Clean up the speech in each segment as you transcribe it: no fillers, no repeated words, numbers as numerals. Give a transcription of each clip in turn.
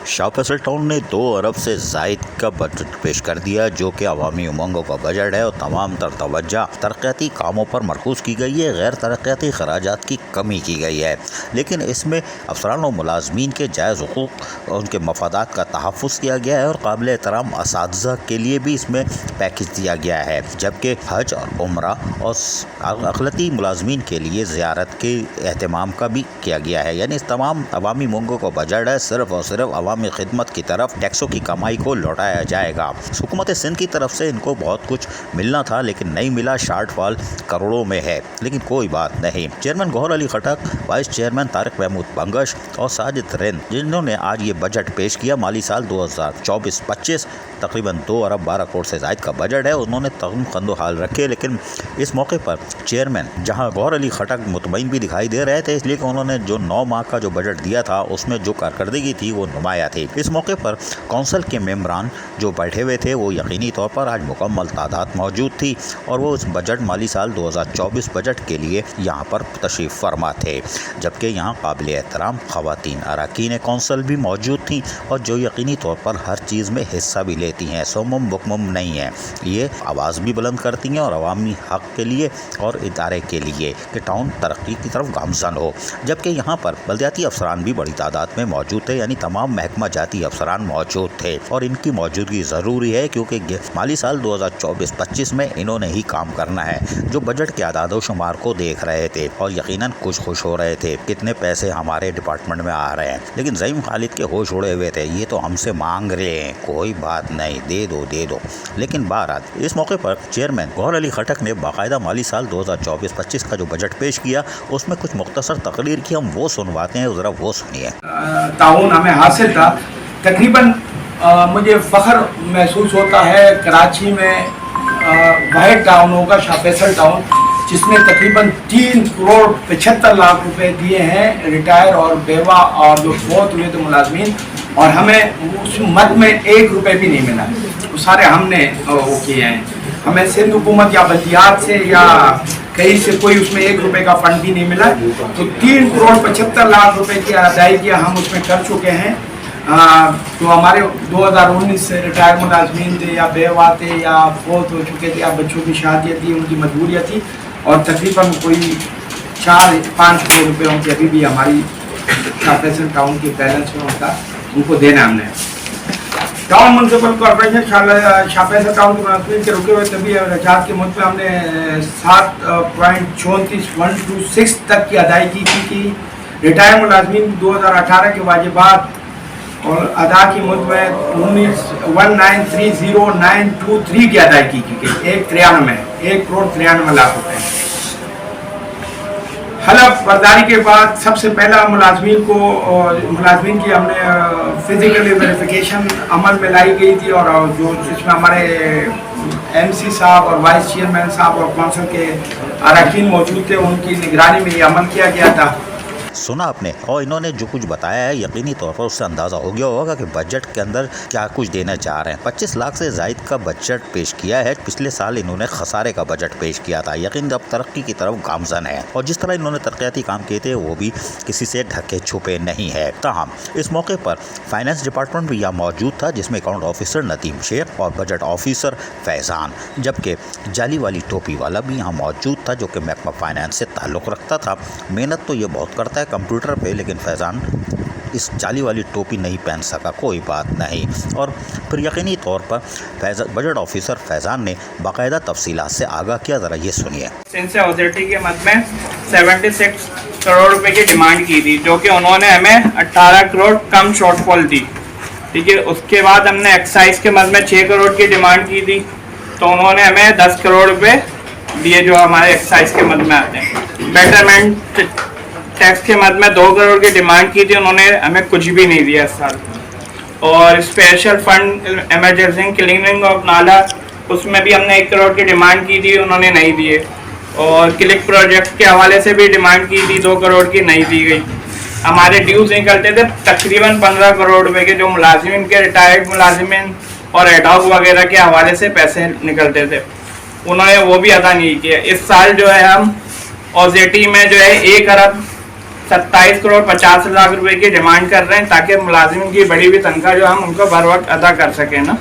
Shah Faisal town ने 2 अरब से ज़ायद का बजट पेश कर दिया, जो कि अवामी उमंगों का बजट है और तमाम तर तवज्जो तरक्याती कामों पर मरकूज़ की गई है। गैर तरक्याती खराजात की कमी की गई है, लेकिन इसमें अफसरान और मुलाजमीन के जायज़ हुकूक़ और उनके मफादात का तहफ़्फ़ुज़ किया गया है और काबिल एहतराम असातिज़ा के लिए भी इसमें पैकेज दिया गया है, जबकि हज और उम्रा और अक़लियती मुलाजमीन के लिए ज़ियारत के एहतमाम का भी किया गया है। यानी इस तमाम अवामी उमंगों का बजट है सिर्फ़ और सिर्फ अवामी खिदमत की तरफ टैक्सों की कमाई को लौटाया जाएगा। हुकूमत सिंध की तरफ से इनको बहुत कुछ मिलना था, लेकिन नहीं मिला। शॉर्टफॉल करोड़ों में है, लेकिन कोई बात नहीं। चेयरमैन गौहर अली खटक, वाइस चेयरमैन तारिक महमूद बंगश और साजिद रिंद, जिन्होंने आज ये बजट पेश किया, माली साल 2024-25 तकरीबन 2 अरब 12 करोड़ से ज़ायद का बजट है। उन्होंने तमाम खंदो हाल रखे, लेकिन इस मौके पर चेयरमैन जहां गौहर अली खटक मुतमईन भी दिखाई दे रहे थे, इसलिए कि उन्होंने जो 9 माह का जो बजट दिया था उसमें जो कारकर्दगी थी वो नुमाया थी। इस मौके पर कौंसल के मेंबरान जो बैठे हुए थे वो यकीनी तौर पर आज मुकम्मल तादाद मौजूद थी और वो इस बजट माली साल 2024 बजट के लिए यहाँ पर तशरीफ़ फरमा थे, जबकि यहाँ काबिल एहतराम ख़वातीन अरकान कौंसल भी मौजूद थी और जो यकीनी तौर पर हर चीज़ में हिस्सा भी लेती हैं, सुमुम बुकमुम नहीं है। ये आवाज़ भी बुलंद करती हैं और अवामी हक़ के लिए और इदारे के लिए कि टाउन तरक्की की तरफ गामज़न हो, जबकि यहाँ पर बल्दियाती अफसरान भी बड़ी तादाद में मौजूद थे। यानी तमाम महकमा जाती अफसरान मौजूद थे और इनकी मौजूदगी ज़रूरी है, क्योंकि माली साल 2024-25 में इन्होंने ही काम करना है। जो बजट के आदाद शुमार को देख रहे थे और यकीनन कुछ खुश हो रहे थे, कितने पैसे हमारे डिपार्टमेंट में आ रहे हैं, लेकिन ज़ईम खालिद के होश उड़े हुए थे, ये तो हमसे मांग रहे हैं, कोई बात नहीं, दे दो। लेकिन बहरहाल इस मौके पर चेयरमैन गौहर अली खटक ने बाकायदा माली साल 2024-25 का जो बजट पेश किया उसमें कुछ मुख्तसर तकरीर की, हम वो सुनवाते हैं, ज़रा वो सुनिए। ताउन हमें हासिल था। तकरीबन मुझे फ़ख्र महसूस होता है कराची में वाहिद टाउन होगा शाह फैसल टाउन, जिसने तकरीबन 3 करोड़ 75 लाख रुपए दिए हैं रिटायर और बेवा और जो फौत हुए थे मुलाजमीन, और हमें उस मद में 1 रुपये भी नहीं मिला। वो सारे हमने वो किए हैं। हमें सिंध हुकूमत या बल्दियात से या कहीं से कोई उसमें 1 रुपये का फंड भी नहीं मिला। तो 3 करोड़ 75 लाख रुपए की अदायगियाँ हम उसमें कर चुके हैं। तो हमारे 2019 से रिटायर मुलाजमीन थे या बेवा थे या फौत हो चुके थे या बच्चों की शादियाँ थी, उनकी मजबूरियाँ थी, और तकरीबन कोई 4-5 करोड़ रुपये उनकी अभी भी हमारी शाह फैसल टाउन के बैलेंस में उनको देना हमने। Town municipal corporation Shah Faisal town के मुलाजमीन के रुके हुए तभी रजात के मुद्दे में हमने 7.34 तक की अदायगी की थी। रिटायर मुलाजमीन 2018 के वाजिबात और अदा की मुद्दे में 1930,923 की अदायगी की गई, 1 करोड़ 93 लाख रुपए। हलफ बर्दारी के बाद सबसे पहला मुलाजमीन की हमने फिजिकली वेरिफिकेशन अमल में लाई गई थी, और जो जिसमें हमारे MC साहब और वाइस चेयरमैन साहब और कौंसिल के अरकान मौजूद थे, उनकी निगरानी में ये अमल किया गया था। सुना आपने, और इन्होंने जो कुछ बताया है यकीनी तौर पर उससे अंदाज़ा हो गया होगा कि बजट के अंदर क्या कुछ देना चाह रहे हैं। 25 लाख से ज़ायद का बजट पेश किया है। पिछले साल इन्होंने खसारे का बजट पेश किया था। यकीन अब तरक्की की तरफ गामज़न है और जिस तरह इन्होंने तरक्याती काम किए थे वो भी किसी से ढके छुपे नहीं है। ताहम इस मौके पर फाइनेंस डिपार्टमेंट भी यहाँ मौजूद था, जिसमें अकाउंट ऑफिसर नदीम शेख और बजट ऑफिसर फैज़ान, जबकि जाली वाली टोपी वाला भी यहाँ मौजूद था, जो कि महकमा फाइनेंस से ताल्लुक़ रखता था। मेहनत तो ये बहुत करता है कंप्यूटर पे, लेकिन फैज़ान इस जाली वाली टोपी नहीं पहन सका, कोई बात नहीं। और फिर यकीनी तौर पर बजट ऑफिसर फैज़ान ने बाकायदा तफसीलात से आगाह किया, ज़रा ये सुनिए। सिंध से अथॉरिटी के मद में 76 करोड़ रुपए की डिमांड की थी, जो कि उन्होंने हमें 18 करोड़ कम शॉर्टफॉल दी। ठीक है, उसके बाद हमने एक्साइज के मद में 6 करोड़ की डिमांड की थी, तो उन्होंने हमें 10 करोड़ रुपए दिए जो हमारे एक्साइज के मद में आते हैं। बेटरमेंट टैक्स के मद में 2 करोड़ की डिमांड की थी, उन्होंने हमें कुछ भी नहीं दिया इस साल। और special fund emergency cleaning of नाला, उसमें भी हमने 1 करोड़ की डिमांड की थी, उन्होंने नहीं दिए। और क्लिक प्रोजेक्ट के हवाले से भी डिमांड की थी 2 करोड़ की, नहीं दी गई। हमारे ड्यूज निकलते थे तकरीबन 15 करोड़ रुपए के, जो मुलाजिमिन के रिटायर्ड मुलाजिमिन और एडॉक वगैरह के हवाले से पैसे निकलते थे, उन्होंने वो भी अदा नहीं किया। इस साल जो है हम OZT में जो है 1 अरब 27 करोड़ 50 लाख रुपए की डिमांड कर रहे हैं, ताकि मुलाजिम की बढ़ी हुई तनख्वाह जो हम उनको बर वक्त अदा कर सकें ना।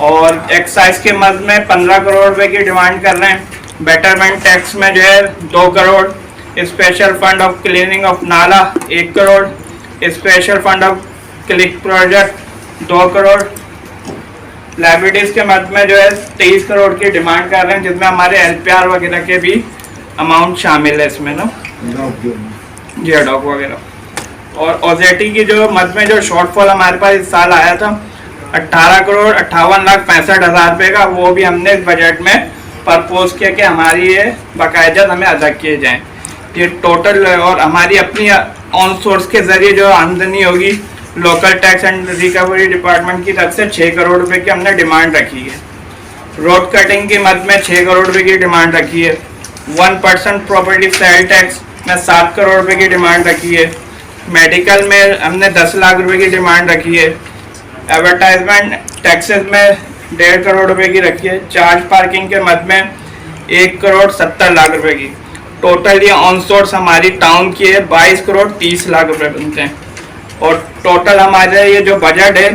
और एक्साइज के मद में 15 करोड़ रुपए की डिमांड कर रहे हैं। बेटरमेंट टैक्स में जो है 2 crore, special fund of cleaning of नाला 1 crore, special fund of click project 2 crore. Liabilities के मद में जो है 23 करोड़ की डिमांड कर रहे हैं, जिसमें हमारे LPR वगैरह के भी अमाउंट शामिल है इसमें ना, जी अडॉक वगैरह। और OZT की जो मद में जो शॉर्टफॉल हमारे पास इस साल आया था 18 करोड़ 58 लाख 65 हज़ार रुपये का, वो भी हमने इस बजट में प्रपोज किया कि हमारी ये बाकायदा हमें अदा किए जाएं। ये टोटल और हमारी अपनी ऑन सोर्स के ज़रिए जो आमदनी होगी local tax and recovery department की तरफ से 6 करोड़ रुपए की हमने डिमांड रखी है। रोड कटिंग की मद में 6 करोड़ रुपए की डिमांड रखी है। 1% प्रॉपर्टी सेल टैक्स में 7 करोड़ रुपए की डिमांड रखी है। मेडिकल में हमने 10 लाख रुपए की डिमांड रखी है। एडवर्टाइजमेंट टैक्सेस में 1.5 करोड़ रुपए की रखी है। चार्ज पार्किंग के मद में 1 करोड़ 70 लाख रुपए की। टोटल ये ऑन सोर्स हमारी टाउन की है 22 करोड़ 30 लाख रुपए बनते हैं। और टोटल हमारे ये जो बजट है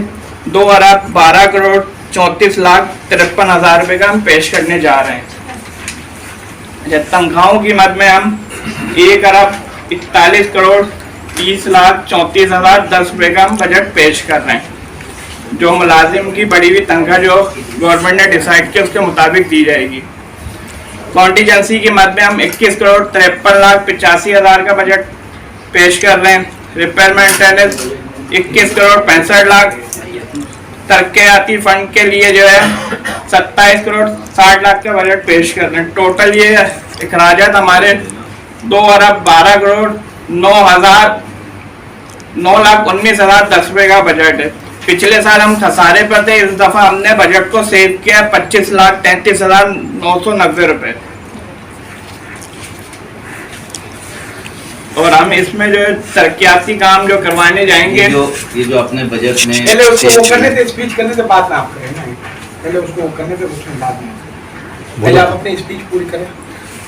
2 अरब 12 करोड़ 34 लाख 53 हज़ार रुपये का हम पेश करने जा रहे हैं। तनख्वाहों की मद में हम 1 अरब 41 करोड़ 30 लाख 34 हज़ार 10 रुपये का हम बजट पेश कर रहे हैं, जो मुलाजिम की बढ़ी हुई तनख्वाह जो गवर्नमेंट ने डिसाइड किया उसके मुताबिक दी जाएगी। कॉन्टीजेंसी की मद में हम 21 करोड़ 53 लाख 85 हज़ार का बजट पेश कर रहे हैं। Repair maintenance 21 crore 65 lakh. तरक्याती फंड के लिए जो है 27 करोड़ 60 लाख का बजट पेश कर रहे हैं। टोटल ये अखराजात हमारे 2 अरब 12 करोड़ 9 लाख 19 हज़ार 10 रुपये का बजट है। पिछले साल हम खसारे पर थे, इस दफा हमने बजट को सेव किया 25 लाख 33 हज़ार 990 रुपये। और हम इसमें जो तरक्याती काम जो करवाने जाएंगे, ये जो अपने बजट में पहले उसको करने से स्पीच करने से बात ना आप करें ना, पहले उसको करने से उसमें बात नहीं, पहले आप अपनी स्पीच पूरी करें।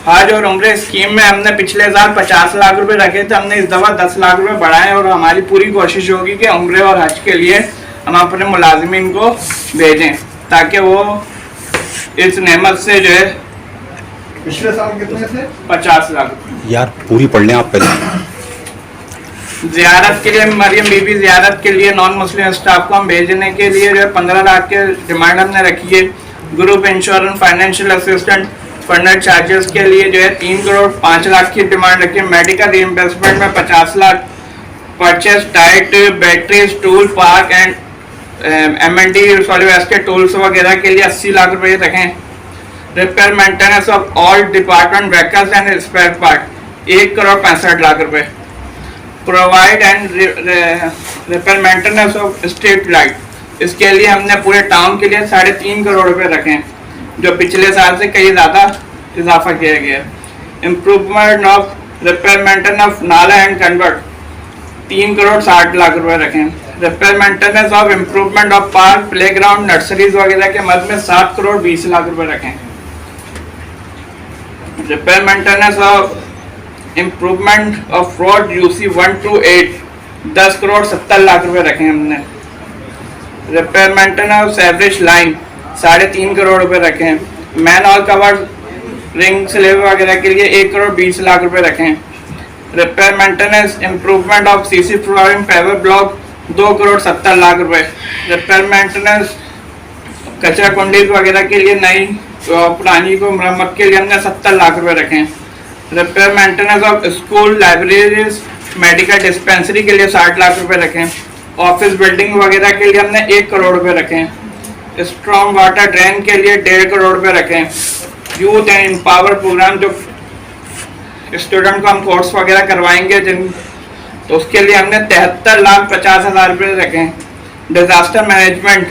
हज और उम्रे स्कीम में हमने पिछले साल 50 लाख रुपए रखे थे, हमने इस दफा 10 लाख रुपए बढ़ाए और हमारी पूरी कोशिश होगी कि उम्रे और हज के लिए हम अपने मुलाजिमीन को भेजें ताकि वो इस नेमत से जो है। पिछले साल कितने थे? 50 लाख यार पूरी पढ़ लें आप पहले। जियारत के लिए मरियम बीबी जियारत के लिए नॉन मुस्लिम स्टाफ को हम भेजने के लिए जो है 15 लाख के डिमांड हमने रखी है। Group insurance financial assistant funded charges के लिए जो है 3 करोड़ 5 लाख की डिमांड रखी है। मेडिकल रीइंबर्समेंट में 50 lakh. Purchase diet batteries tool park and M&D solid waste के टूल्स वगैरह के लिए 80 लाख रुपए रखें। Repair maintenance of all department vehicles and spare part 1 crore 65 lakh रुपए। Provide and repair maintenance of street light, इसके लिए हमने पूरे टाउन के लिए 3.5 करोड़ रुपए रखे, जो पिछले साल से कई ज़्यादा इजाफा किया गया। Improvement of repair maintenance of नाला एंड कन्वर्ट 3 करोड़ 60 लाख रुपए रखें। Repair maintenance of improvement of park playground nurseries वगैरह के मद में 7 करोड़ 20 लाख रुपए रखें। Repair maintenance of improvement of road UC 1 to 8 10 crore 70 lakh रुपए रखे हमने। Repair maintenance average line 3.5 crore रुपए रखे हैं। Manhole cover ring slab वगैरह के लिए 1 करोड़ 20 लाख रुपए रखें। Repair maintenance improvement of CC flooring paver block 2 crore 70 lakh रुपए। रिपेयर मेंटेनेंस कचरा कुंडीज वगैरह के लिए नई पुरानी को मरम्मत के लिए हमने 70 लाख रुपए रखें। Repair maintenance of school libraries medical dispensary के लिए 60 लाख रुपए रखें। ऑफिस बिल्डिंग वगैरह के लिए हमने 1 करोड़ रुपए रखें। स्ट्रॉन्ग वाटर ड्रेन के लिए 1.5 करोड़ रुपए रखें। यूथ एंड एम्पावर प्रोग्राम जो स्टूडेंट को हम कोर्स वगैरह करवाएंगे तो उसके लिए हमने 73 लाख 50 हज़ार रुपये रखें। डिजास्टर मैनेजमेंट,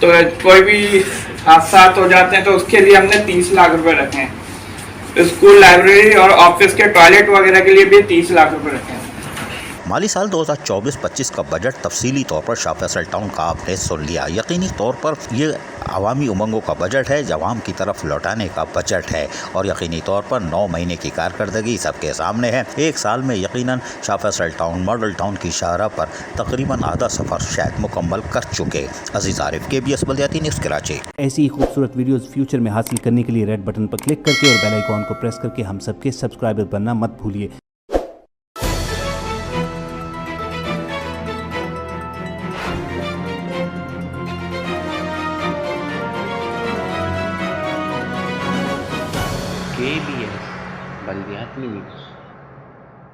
तो कोई भी हादसा हो जाते हैं तो उसके लिए हमने 30 लाख रुपए रखें। स्कूल लाइब्रेरी और ऑफिस के टॉयलेट वगैरह के लिए भी 30 लाख रुपए रखें। माली साल 2024-25 का बजट तफसीली तौर पर शाह फैसल टाउन का आपने सुन लिया। यकीनी तौर पर ये अवामी उमंगों का बजट है, जवाम की तरफ लौटाने का बजट है और यकीनी तौर पर 9 महीने की कारकर्दगी सबके सामने है। एक साल में यकीनन Shah Faisal town model town की शाहराह पर तकरीबन आधा सफ़र शायद मुकम्मल कर चुके। अजीज़ आरिफ, KBS बल्दियाती न्यूज़ कराची। ऐसी ही खूबसूरत वीडियोस फ्यूचर में हासिल करने के लिए रेड बटन पर क्लिक करके और बेल आइकॉन को प्रेस करके हम सबके सब्सक्राइबर बनना मत भूलिए। KBS बल्दियाती न्यूज़।